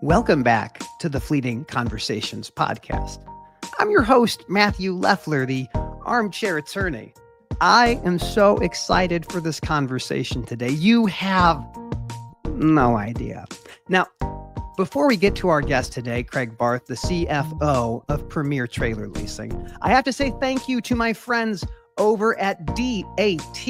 Welcome back to the Fleeting Conversations podcast. I'm your host, Matthew Leffler, the armchair attorney. I am so excited for this conversation today. You have no idea. Now, before we get to our guest today, Craig Barth, the CFO of Premier Trailer Leasing, I have to say thank you to my friends over at DAT,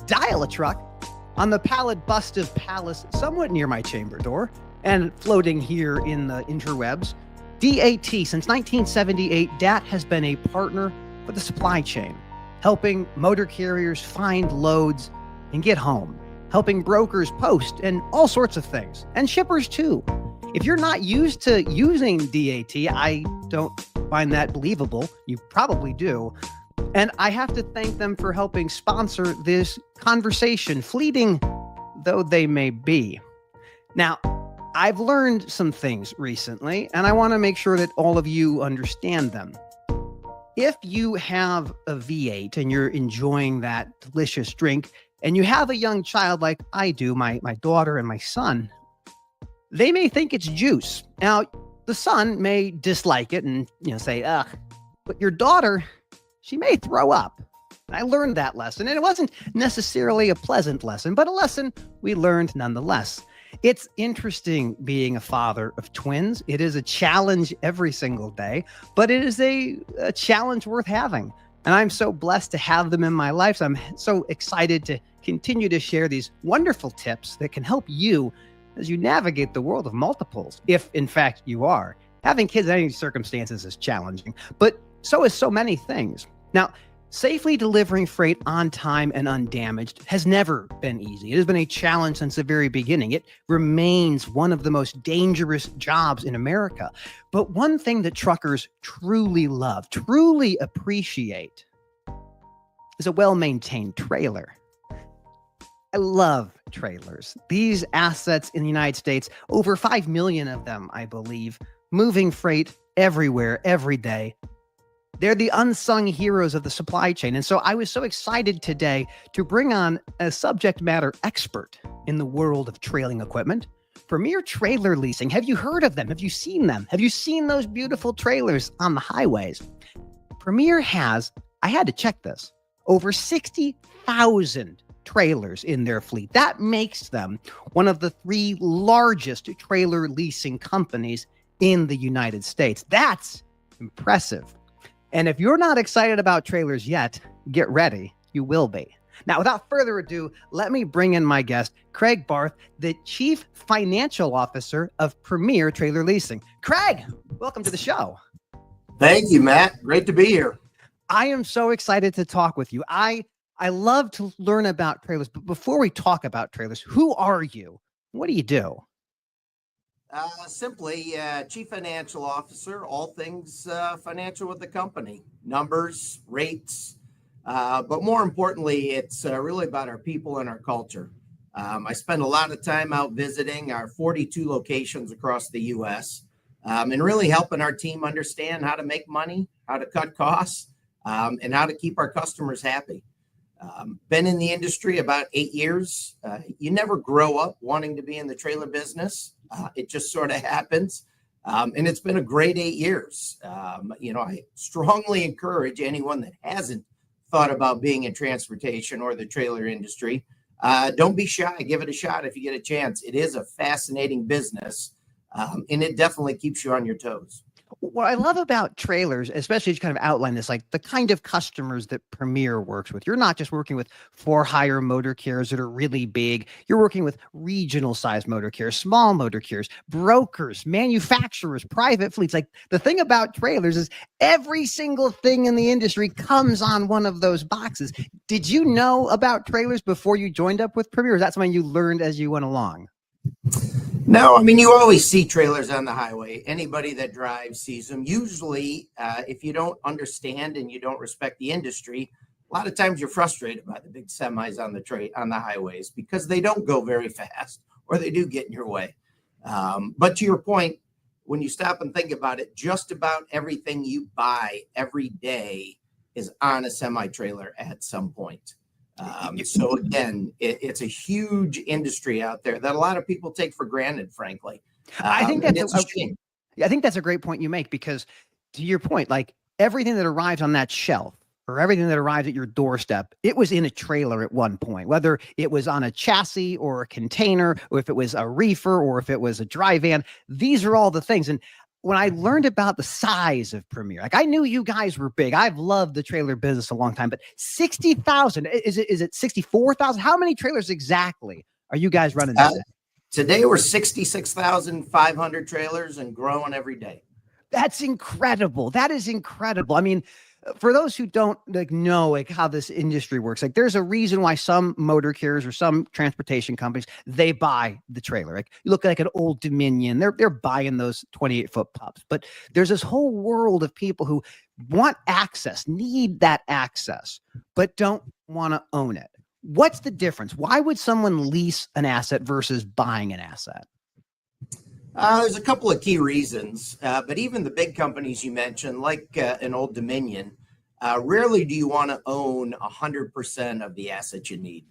Dial a Truck, on the Pallid Bust of Palace, somewhat near my chamber door, and floating here in the interwebs. DAT, since 1978, DAT has been a partner for the supply chain, helping motor carriers find loads and get home, helping brokers post and all sorts of things, and shippers too. If you're not used to using DAT, I don't find that believable. You probably do. And I have to thank them for helping sponsor this conversation, fleeting though they may be. Now, I've learned some things recently, and I want to make sure that all of you understand them. If you have a V8 and you're enjoying that delicious drink, and you have a young child like I do, my daughter and my son, they may think it's juice. Now, the son may dislike it and say, ugh, but your daughter, she may throw up. I learned that lesson, and it wasn't necessarily a pleasant lesson, but a lesson we learned nonetheless. It's interesting being a father of twins. It is a challenge every single day, but it is a challenge worth having. And I'm so blessed to have them in my life. So I'm so excited to continue to share these wonderful tips that can help you as you navigate the world of multiples, if in fact you are. Having kids in any circumstances is challenging, but so is so many things. Now, safely delivering freight on time and undamaged has never been easy. It has been a challenge since the very beginning. It remains one of the most dangerous jobs in America. But one thing that truckers truly love, truly appreciate, is a well-maintained trailer. I love trailers. These assets in the United States, over 5 million of them, I believe, moving freight everywhere, every day. They're the unsung heroes of the supply chain. And so I was so excited today to bring on a subject matter expert in the world of trailing equipment, Premier Trailer Leasing. Have you heard of them? Have you seen them? Have you seen those beautiful trailers on the highways? Premier has, I had to check this, over 60,000 trailers in their fleet. That makes them one of the 3 largest trailer leasing companies in the United States. That's impressive. And if you're not excited about trailers yet, get ready. You will be. Now, without further ado, let me bring in my guest, Craig Barth, the Chief Financial Officer of Premier Trailer Leasing. Craig, welcome to the show. Thank you, Matt. Great to be here. I am so excited to talk with you. I love to learn about trailers, but before we talk about trailers, who are you? What do you do? Simply Chief Financial Officer, all things financial with the company, numbers, rates, but more importantly, it's really about our people and our culture. I spend a lot of time out visiting our 42 locations across the U.S. And really helping our team understand how to make money, how to cut costs, and how to keep our customers happy. Been in the industry about 8 years. You never grow up wanting to be in the trailer business. It just sort of happens. And it's been a great 8 years. I strongly encourage anyone that hasn't thought about being in transportation or the trailer industry. Don't be shy. Give it a shot if you get a chance. It is a fascinating business, and it definitely keeps you on your toes. What I love about trailers, especially as you kind of outline this, like the kind of customers that Premier works with. You're not just working with for-hire motor carriers that are really big. You're working with regional size motor carriers, small motor carriers, brokers, manufacturers, private fleets. Like the thing about trailers is every single thing in the industry comes on one of those boxes. Did you know about trailers before you joined up with Premier? Or is that something you learned as you went along? No, I mean, you always see trailers on the highway. Anybody that drives sees them. Usually, if you don't understand and you don't respect the industry, a lot of times you're frustrated by the big semis on the highways because they don't go very fast or they do get in your way. But to your point, when you stop and think about it, just about everything you buy every day is on a semi-trailer at some point. So again, it's a huge industry out there that a lot of people take for granted, frankly. I think And that's it's a shame. I think that's a great point you make, because to your point, like everything that arrives on that shelf or everything that arrives at your doorstep, it was in a trailer at one point, whether it was on a chassis or a container, or if it was a reefer or if it was a dry van. These are all the things. And when I learned about the size of Premier, like I knew you guys were big. I've loved the trailer business a long time, but 60,000, is it 64,000? How many trailers exactly are you guys running Uh, today? Today we're 66,500 trailers and growing every day. That's incredible. That is incredible. I mean, for those who don't know how this industry works, like there's a reason why some motor carriers or some transportation companies, they buy the trailer. Like you look like an Old Dominion, they're buying those 28-foot pups. But there's this whole world of people who want access, need that access, but don't want to own it. What's the difference? Why would someone lease an asset versus buying an asset? There's a couple of key reasons, but even the big companies you mentioned, like an Old Dominion, rarely do you want to own 100% of the assets you need.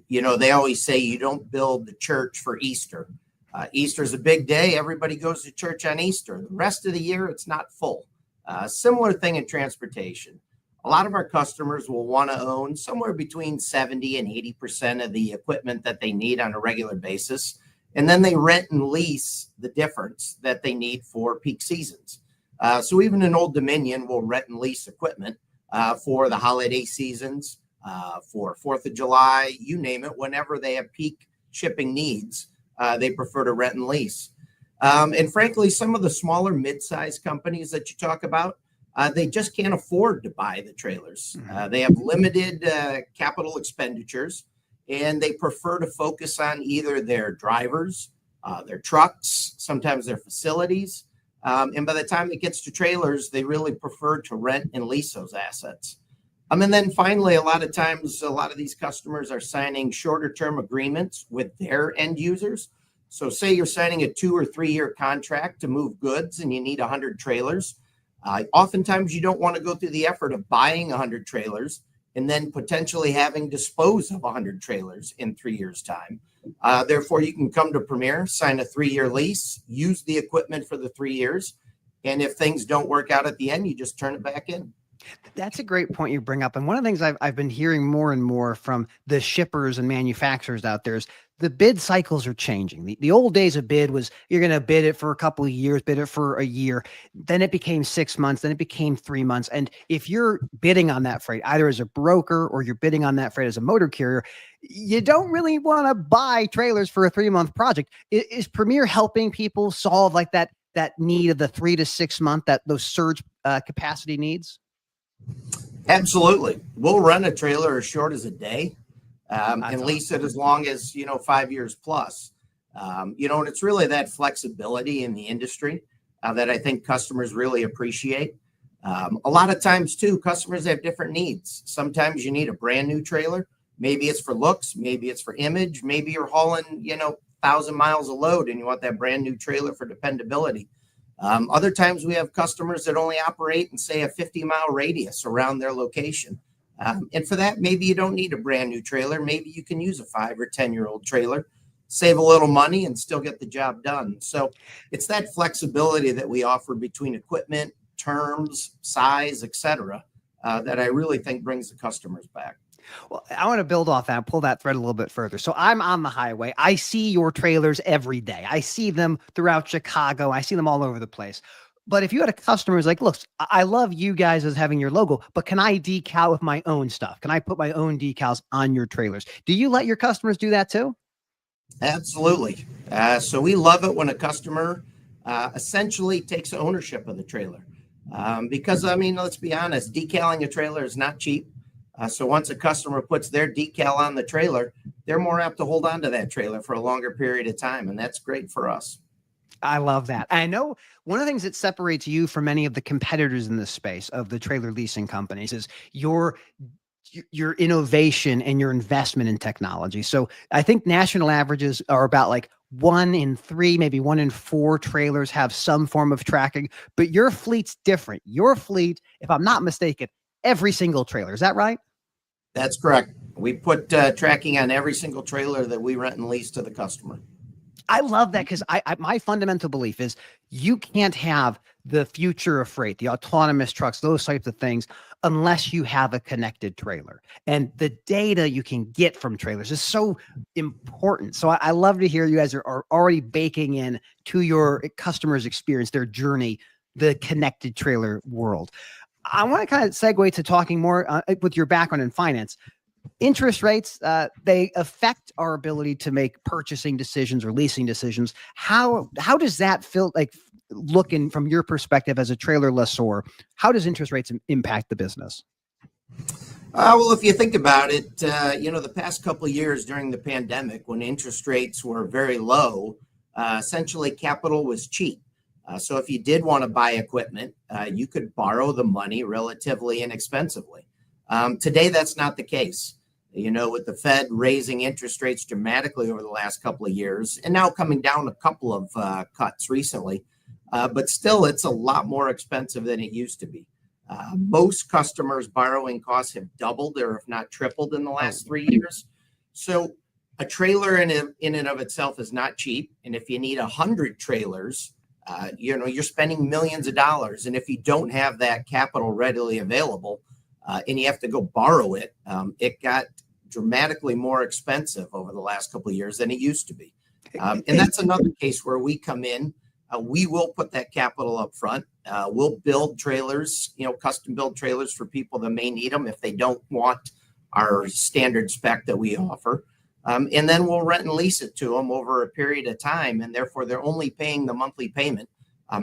They always say you don't build the church for Easter. Easter's a big day. Everybody goes to church on Easter. The rest of the year, it's not full. Similar thing in transportation. A lot of our customers will want to own somewhere between 70 and 80% of the equipment that they need on a regular basis. And then they rent and lease the difference that they need for peak seasons. So even an Old Dominion will rent and lease equipment for the holiday seasons, for 4th of July, you name it, whenever they have peak shipping needs, they prefer to rent and lease. And frankly, some of the smaller mid-sized companies that you talk about, they just can't afford to buy the trailers. They have limited capital expenditures, and they prefer to focus on either their drivers, their trucks, sometimes their facilities. And by the time it gets to trailers, they really prefer to rent and lease those assets. And then finally, a lot of times, a lot of these customers are signing shorter term agreements with their end users. So say you're signing a 2 or 3 year contract to move goods and you need 100 trailers. Oftentimes, you don't want to go through the effort of buying 100 trailers and then potentially having dispose of 100 trailers in 3 years' time. Therefore, you can come to Premier, sign a 3-year lease, use the equipment for the 3 years, and if things don't work out at the end, you just turn it back in. That's a great point you bring up. And one of the things I've been hearing more and more from the shippers and manufacturers out there is the bid cycles are changing. The old days of bid was you're going to bid it for a couple of years, bid it for a year. Then it became 6 months. Then it became 3 months. And if you're bidding on that freight, either as a broker or you're bidding on that freight as a motor carrier, you don't really want to buy trailers for a 3-month project. Is Premier helping people solve like that need of the 3 to 6 month, those surge capacity needs? Absolutely. We'll run a trailer as short as a day and lease it as long as, 5 years plus. And it's really that flexibility in the industry that I think customers really appreciate. A lot of times, too, customers have different needs. Sometimes you need a brand new trailer. Maybe it's for looks. Maybe it's for image. Maybe you're hauling, 1,000 miles of load and you want that brand new trailer for dependability. Other times we have customers that only operate in, say, a 50-mile radius around their location. And for that, maybe you don't need a brand new trailer. Maybe you can use a 5 or 10-year-old trailer, save a little money and still get the job done. So it's that flexibility that we offer between equipment, terms, size, etc., that I really think brings the customers back. Well, I want to build off that, pull that thread a little bit further. So I'm on the highway. I see your trailers every day. I see them throughout Chicago. I see them all over the place. But if you had a customer who's like, look, I love you guys as having your logo, but can I decal with my own stuff? Can I put my own decals on your trailers? Do you let your customers do that too? Absolutely. So we love it when a customer essentially takes ownership of the trailer. Because, let's be honest, decaling a trailer is not cheap. So once a customer puts their decal on the trailer, they're more apt to hold on to that trailer for a longer period of time. And that's great for us. I love that. I know one of the things that separates you from many of the competitors in this space of the trailer leasing companies is your innovation and your investment in technology. So I think national averages are about like 1 in 3, maybe 1 in 4 trailers have some form of tracking, but your fleet's different. Your fleet, if I'm not mistaken, every single trailer. Is that right? That's correct. We put tracking on every single trailer that we rent and lease to the customer. I love that because my fundamental belief is you can't have the future of freight, the autonomous trucks, those types of things, unless you have a connected trailer. And the data you can get from trailers is so important. So I love to hear you guys are already baking in to your customers' experience, their journey, the connected trailer world. I want to kind of segue to talking more with your background in finance. Interest rates, they affect our ability to make purchasing decisions or leasing decisions. How does that feel like looking from your perspective as a trailer lessor? How does interest rates impact the business? Well, if you think about it, the past couple of years during the pandemic, when interest rates were very low, essentially capital was cheap. So if you did want to buy equipment, you could borrow the money relatively inexpensively. Today, that's not the case. With the Fed raising interest rates dramatically over the last couple of years, and now coming down a couple of cuts recently, but still, it's a lot more expensive than it used to be. Most customers' borrowing costs have doubled, or if not tripled, in the last 3 years. So a trailer in and of itself is not cheap, and if you need 100 trailers, you're spending millions of dollars, and if you don't have that capital readily available, and you have to go borrow it, it got dramatically more expensive over the last couple of years than it used to be. And that's another case where we come in. We will put that capital up front. We'll build trailers, custom build trailers for people that may need them if they don't want our standard spec that we offer. And then we'll rent and lease it to them over a period of time. And therefore, they're only paying the monthly payment.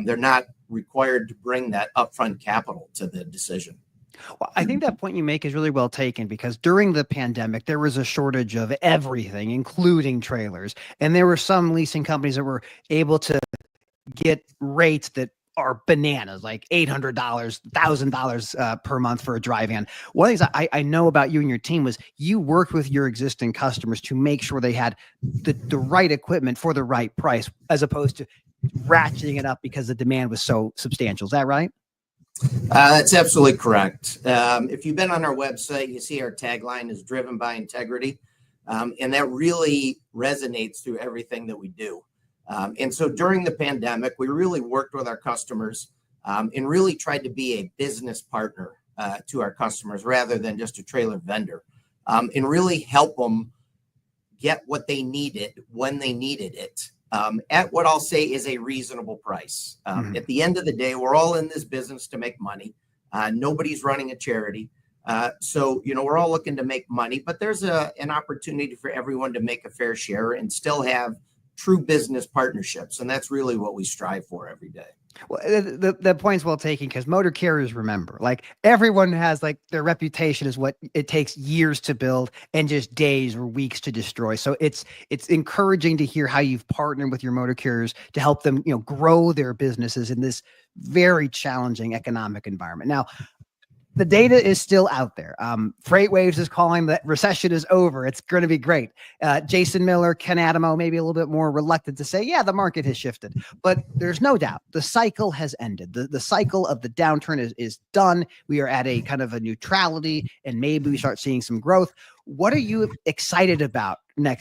They're not required to bring that upfront capital to the decision. Well, I think that point you make is really well taken because during the pandemic, there was a shortage of everything, including trailers. And there were some leasing companies that were able to get rates that are bananas, like $800, $1,000 per month for a dry van. One of the things I know about you and your team was you worked with your existing customers to make sure they had the right equipment for the right price, as opposed to ratcheting it up because the demand was so substantial. Is that right? That's absolutely correct. If you've been on our website, you see our tagline is driven by integrity. And that really resonates through everything that we do. And so during the pandemic, we really worked with our customers and really tried to be a business partner to our customers rather than just a trailer vendor, and really help them get what they needed when they needed it. At what I'll say is a reasonable price. At the end of the day, we're all in this business to make money. Nobody's running a charity. So, we're all looking to make money, but there's an opportunity for everyone to make a fair share and still have true business partnerships. And that's really what we strive for every day. Well, the point's well taken because motor carriers, remember, like everyone has like their reputation is what it takes years to build and just days or weeks to destroy. So it's encouraging to hear how you've partnered with your motor carriers to help them, grow their businesses in this very challenging economic environment. Now, the data is still out there. FreightWaves is calling that recession is over. It's going to be great. Jason Miller, Ken Adamo, maybe a little bit more reluctant to say, yeah, the market has shifted. But there's no doubt the cycle has ended. The cycle of the downturn is done. We are at a kind of a neutrality, and maybe we start seeing some growth. What are you excited about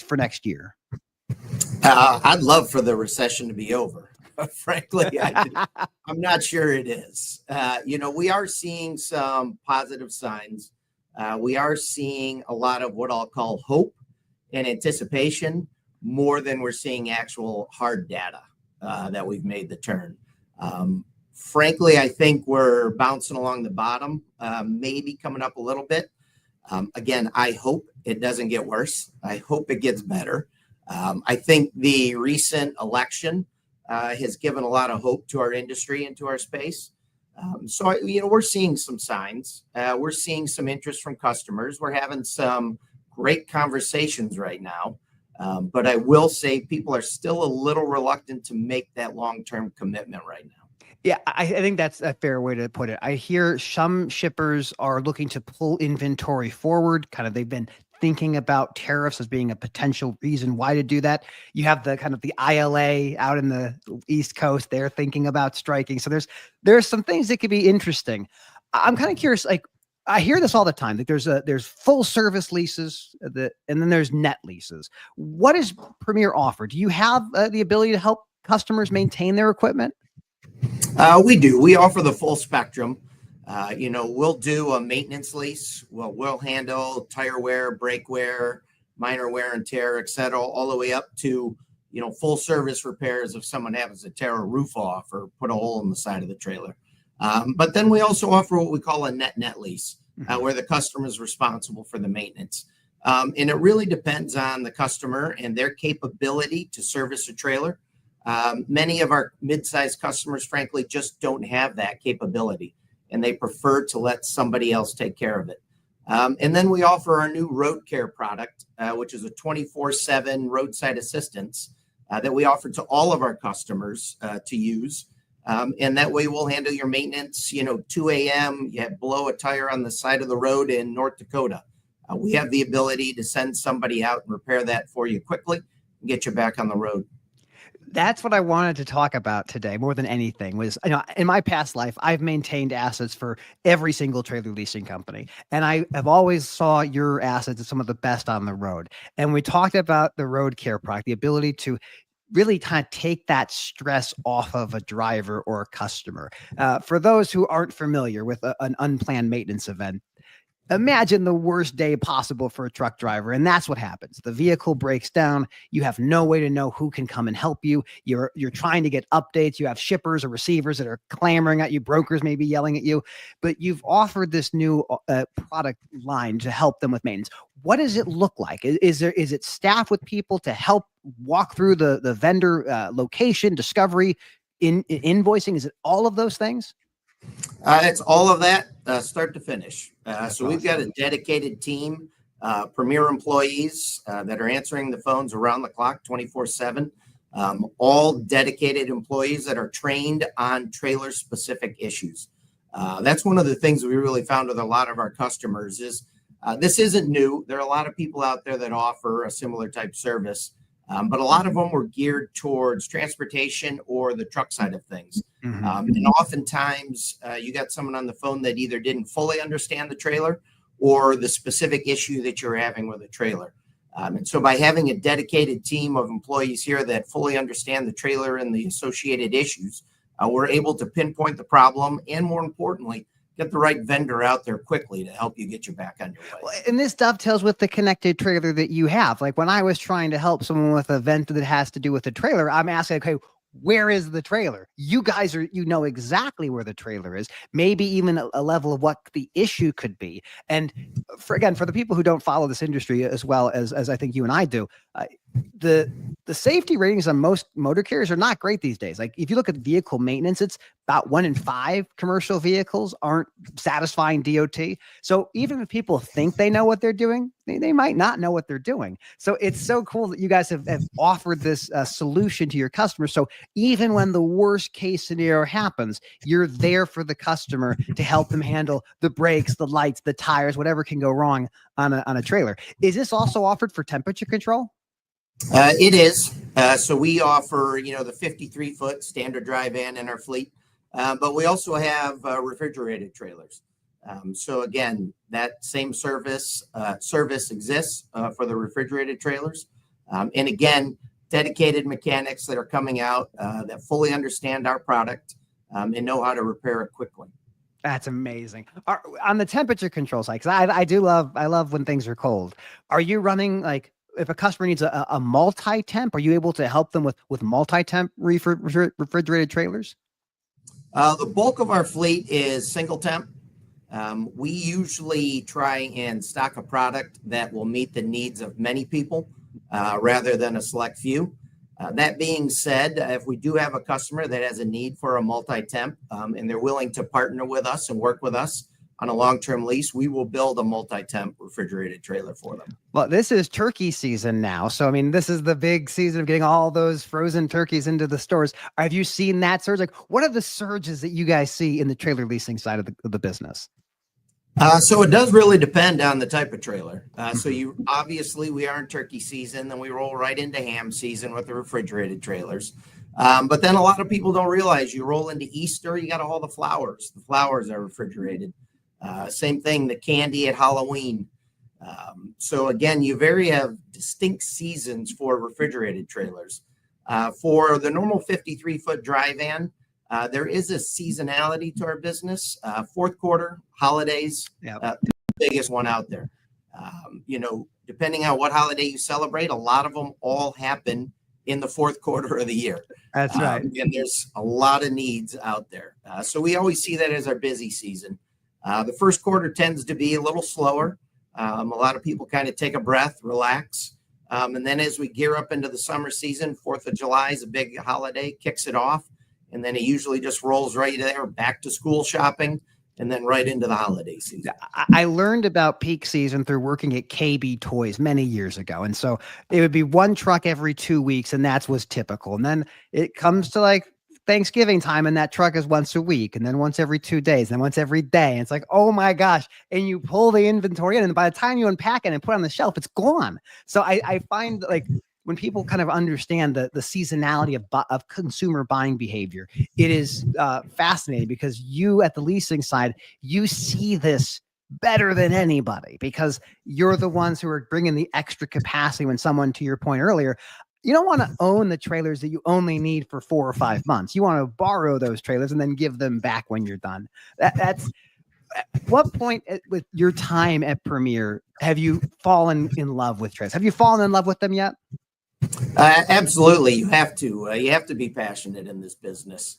for next year? I'd love for the recession to be over. Frankly, I'm not sure it is. We are seeing some positive signs. We are seeing a lot of what I'll call hope and anticipation more than we're seeing actual hard data that we've made the turn. Frankly, I think we're bouncing along the bottom, maybe coming up a little bit. Again, I hope it doesn't get worse. I hope it gets better. I think the recent election has given a lot of hope to our industry and to our space. So, we're seeing some signs. We're seeing some interest from customers. We're having some great conversations right now. But I will say people are still a little reluctant to make that long-term commitment right now. Yeah, I think that's a fair way to put it. I hear some shippers are looking to pull inventory forward. Kind of the've been thinking about tariffs as being a potential reason why to do that. You have the kind of the ILA out in the East Coast. They're thinking about striking. So there's some things that could be interesting. I'm kind of curious, like I hear this all the time. That there's full service leases and then there's net leases. What does Premier offer? Do you have the ability to help customers maintain their equipment? We do. We offer the full spectrum. We'll do a maintenance lease. We'll handle tire wear, brake wear, minor wear and tear, et cetera, all the way up to, full service repairs if someone happens to tear a roof off or put a hole in the side of the trailer. But then we also offer what we call a net lease, where the customer is responsible for the maintenance. And it really depends on the customer and their capability to service a trailer. Many of our mid-sized customers, frankly, just don't have that capability, and they prefer to let somebody else take care of it. And then we offer our new road care product, which is a 24/7 roadside assistance that we offer to all of our customers to use. And that way we'll handle your maintenance, 2 a.m., you blow a tire on the side of the road in North Dakota. We have the ability to send somebody out and repair that for you quickly and get you back on the road. That's what I wanted to talk about today more than anything was, in my past life, I've maintained assets for every single trailer leasing company. And I have always saw your assets as some of the best on the road. And we talked about the road care product, the ability to really kind of take that stress off of a driver or a customer. For those who aren't familiar with an unplanned maintenance event, imagine the worst day possible for a truck driver. And that's what happens. The vehicle breaks down. You have no way to know who can come and help you. You're trying to get updates. You have shippers or receivers that are clamoring at you. Brokers may be yelling at you, but you've offered this new product line to help them with maintenance. What does it look like? Is it staffed with people to help walk through the vendor location, discovery, invoicing? Is it all of those things? It's all of that, start to finish. So we've got a dedicated team, Premier employees that are answering the phones around the clock, 24/7. All dedicated employees that are trained on trailer-specific issues. That's one of the things we really found with a lot of our customers is this isn't new. There are a lot of people out there that offer a similar type service, but a lot of them were geared towards transportation or the truck side of things. And oftentimes you got someone on the phone that either didn't fully understand the trailer or the specific issue that you're having with a trailer. And so by having a dedicated team of employees here that fully understand the trailer and the associated issues, we're able to pinpoint the problem and, more importantly, get the right vendor out there quickly to help you get you back on your way. And this dovetails with the connected trailer that you have. Like when I was trying to help someone with an event that has to do with the trailer, I'm asking, okay, where is the trailer? You guys know exactly where the trailer is, maybe even a level of what the issue could be. And for the people who don't follow this industry as well as I think you and I do, the safety ratings on most motor carriers are not great these days. Like if you look at vehicle maintenance, it's about 1 in 5 commercial vehicles aren't satisfying DOT. So even if people think they know what they're doing, they might not know what they're doing. So it's so cool that you guys have offered this solution to your customers. So even when the worst case scenario happens, you're there for the customer to help them handle the brakes, the lights, the tires, whatever can go wrong on a trailer. Is this also offered for temperature control? It is. So we offer, the 53-foot standard dry van in our fleet, but we also have refrigerated trailers. So again, that same service exists for the refrigerated trailers. And again, dedicated mechanics that are coming out that fully understand our product and know how to repair it quickly. That's amazing. On the temperature control side, because I love when things are cold. Are you running like, if a customer needs a multi-temp, are you able to help them with multi-temp refrigerated trailers? The bulk of our fleet is single temp. We usually try and stock a product that will meet the needs of many people rather than a select few. That being said, if we do have a customer that has a need for a multi-temp and they're willing to partner with us and work with us on a long-term lease, we will build a multi-temp refrigerated trailer for them. Well, this is turkey season now. So, I mean, this is the big season of getting all those frozen turkeys into the stores. Have you seen that surge? Like, what are the surges that you guys see in the trailer leasing side of the business? So it does really depend on the type of trailer. Obviously we are in turkey season, then we roll right into ham season with the refrigerated trailers. But then a lot of people don't realize you roll into Easter, you got all the flowers. The flowers are refrigerated. Same thing, the candy at Halloween. So again, you have distinct seasons for refrigerated trailers. For the normal 53-foot dry van, there is a seasonality to our business. Fourth quarter, holidays, Yep. The biggest one out there. Depending on what holiday you celebrate, a lot of them all happen in the fourth quarter of the year. That's right. And there's a lot of needs out there. So we always see that as our busy season. The first quarter tends to be a little slower. A lot of people kind of take a breath, relax. And then as we gear up into the summer season, 4th of July is a big holiday, kicks it off. And then it usually just rolls right there, back to school shopping, and then right into the holiday season. I learned about peak season through working at KB Toys many years ago. And so it would be one truck every 2 weeks, and that was typical. And then it comes to like Thanksgiving time, and that truck is once a week, and then once every 2 days, and then once every day. And it's like, oh my gosh. And you pull the inventory in, and by the time you unpack it and put it on the shelf, it's gone. So I find like when people kind of understand the seasonality of consumer buying behavior, it is fascinating, because you at the leasing side, you see this better than anybody, because you're the ones who are bringing the extra capacity. When someone, to your point earlier, you don't want to own the trailers that you only need for 4 or 5 months. You want to borrow those trailers and then give them back when you're done. That's what point with your time at Premier have you fallen in love with trailers? Have you fallen in love with them yet? Absolutely. You have to be passionate in this business.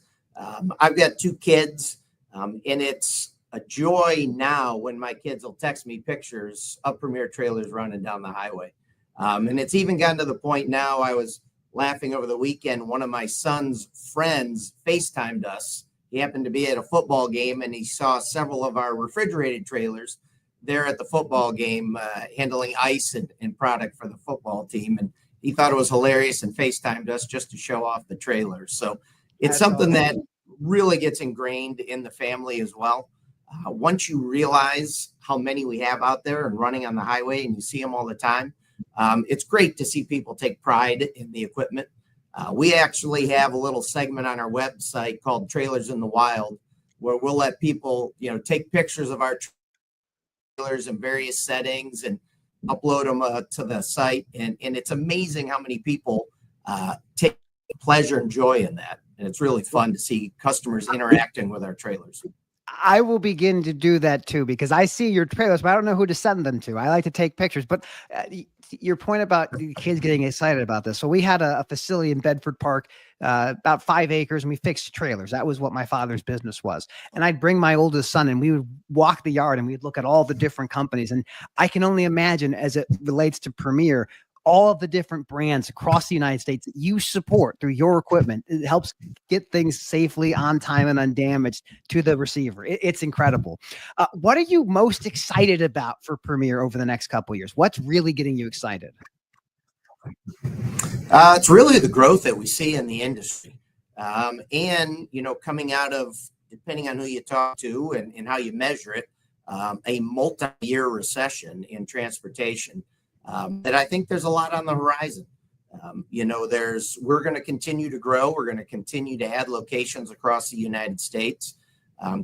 I've got 2 kids, and it's a joy now when my kids will text me pictures of Premier trailers running down the highway. And it's even gotten to the point now, I was laughing over the weekend, one of my son's friends FaceTimed us. He happened to be at a football game, and he saw several of our refrigerated trailers there at the football game, handling ice and product for the football team. And he thought it was hilarious and FaceTimed us just to show off the trailers. So it's something that really gets ingrained in the family as well. Once you realize how many we have out there and running on the highway, and you see them all the time, it's great to see people take pride in the equipment. We actually have a little segment on our website called Trailers in the Wild, where we'll let people, take pictures of our trailers in various settings and upload them to the site. And it's amazing how many people take pleasure and joy in that. And it's really fun to see customers interacting with our trailers. I will begin to do that too, because I see your trailers, but I don't know who to send them to. I like to take pictures, but your point about the kids getting excited about this. So we had a facility in Bedford Park, about 5 acres, and we fixed trailers. That was what my father's business was. And I'd bring my oldest son, and we would walk the yard, and we'd look at all the different companies. And I can only imagine, as it relates to Premier, all of the different brands across the United States that you support through your equipment. It helps get things safely, on time, and undamaged to the receiver. It's incredible. What are you most excited about for Premier over the next couple of years? What's really getting you excited? It's really the growth that we see in the industry. And, coming out of, depending on who you talk to and how you measure it, a multi-year recession in transportation. That I think there's a lot on the horizon. We're going to continue to grow. We're going to continue to add locations across the United States,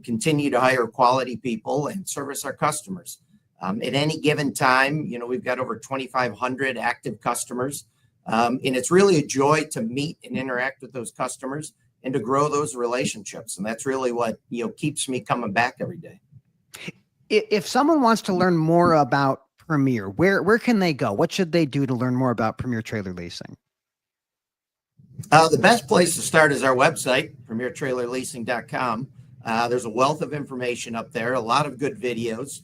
continue to hire quality people and service our customers. At any given time, we've got over 2,500 active customers. And it's really a joy to meet and interact with those customers and to grow those relationships. And that's really what, keeps me coming back every day. If someone wants to learn more about Premier, where can they go? What should they do to learn more about Premier Trailer Leasing? The best place to start is our website, premiertrailerleasing.com. There's a wealth of information up there, a lot of good videos.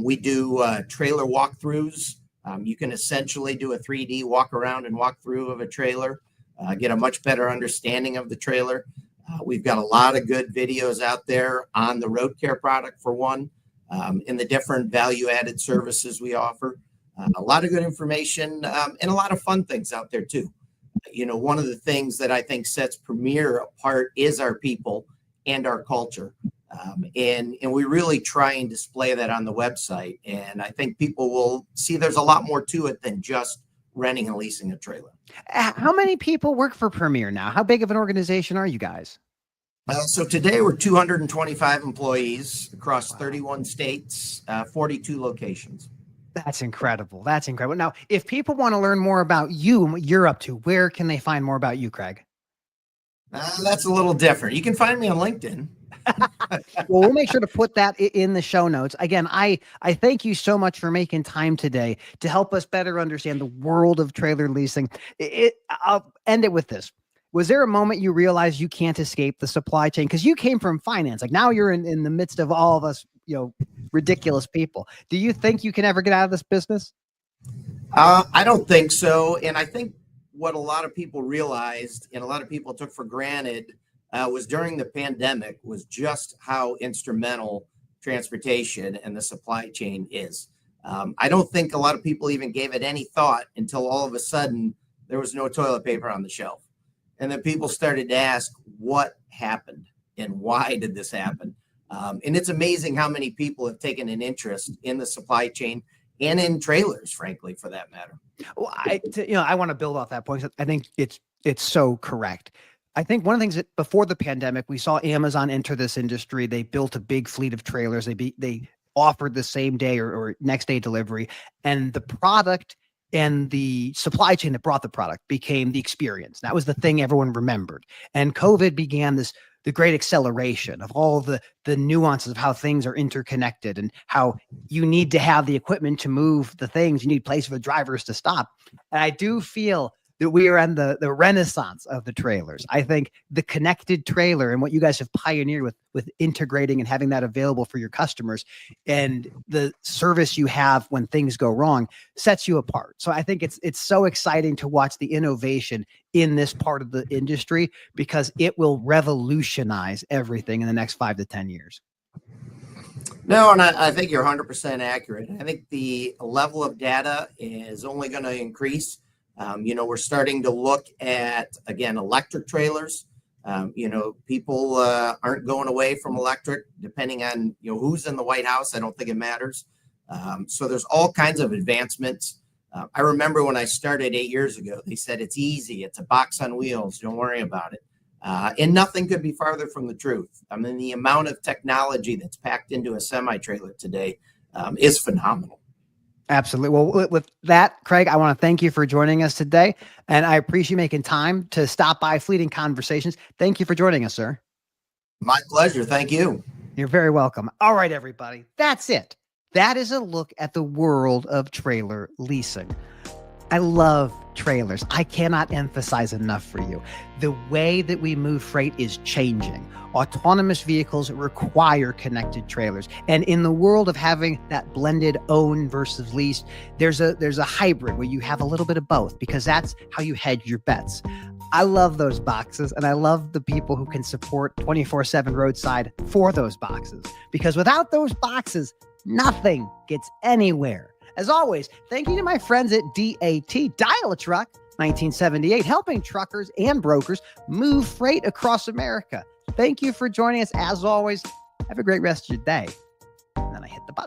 We do trailer walkthroughs. You can essentially do a 3D walk around and walk through of a trailer, get a much better understanding of the trailer. We've got a lot of good videos out there on the road care product, for one. In the different value-added services we offer. A lot of good information and a lot of fun things out there too. One of the things that I think sets Premier apart is our people and our culture. And we really try and display that on the website. And I think people will see there's a lot more to it than just renting and leasing a trailer. How many people work for Premier now? How big of an organization are you guys? So today we're 225 employees across 31 states, 42 locations. That's incredible. That's incredible. Now, if people want to learn more about you and what you're up to, where can they find more about you, Craig? That's a little different. You can find me on LinkedIn. Well, we'll make sure to put that in the show notes. Again, I thank you so much for making time today to help us better understand the world of trailer leasing. I'll end it with this. Was there a moment you realized you can't escape the supply chain? Because you came from finance. Like now you're in the midst of all of us, ridiculous people. Do you think you can ever get out of this business? I don't think so. And I think what a lot of people realized and a lot of people took for granted was during the pandemic was just how instrumental transportation and the supply chain is. I don't think a lot of people even gave it any thought until all of a sudden there was no toilet paper on the shelf. And then people started to ask what happened and why did this happen? And it's amazing how many people have taken an interest in the supply chain and in trailers, frankly, for that matter. Well, I want to build off that point. I think it's so correct. I think one of the things that before the pandemic, we saw Amazon enter this industry. They built a big fleet of trailers. They offered the same day or next day delivery, and the product and the supply chain that brought the product became the experience. That was the thing everyone remembered. And COVID began the great acceleration of all the nuances of how things are interconnected and how you need to have the equipment to move the things. You need places for the drivers to stop. And I do feel that we are in the renaissance of the trailers. I think the connected trailer and what you guys have pioneered with integrating and having that available for your customers and the service you have when things go wrong sets you apart. So I think it's so exciting to watch the innovation in this part of the industry because it will revolutionize everything in the next 5 to 10 years. No, and I think you're 100% accurate. I think the level of data is only going to increase. We're starting to look at, again, electric trailers. People aren't going away from electric depending on, who's in the White House. I don't think it matters. So there's all kinds of advancements. I remember when I started 8 years ago, they said it's easy. It's a box on wheels. Don't worry about it. And nothing could be farther from the truth. I mean, the amount of technology that's packed into a semi-trailer today is phenomenal. Absolutely. Well, with that, Craig, I want to thank you for joining us today. And I appreciate you making time to stop by Fleeting Conversations. Thank you for joining us, sir. My pleasure. Thank you. You're very welcome. All right, everybody. That's it. That is a look at the world of trailer leasing. I love trailers. I cannot emphasize enough for you. The way that we move freight is changing. Autonomous vehicles require connected trailers. And in the world of having that blended own versus lease, there's a hybrid where you have a little bit of both because that's how you hedge your bets. I love those boxes and I love the people who can support 24/7 roadside for those boxes because without those boxes, nothing gets anywhere. As always, thank you to my friends at DAT, Dial a Truck, 1978, helping truckers and brokers move freight across America. Thank you for joining us. As always, have a great rest of your day. And then I hit the button.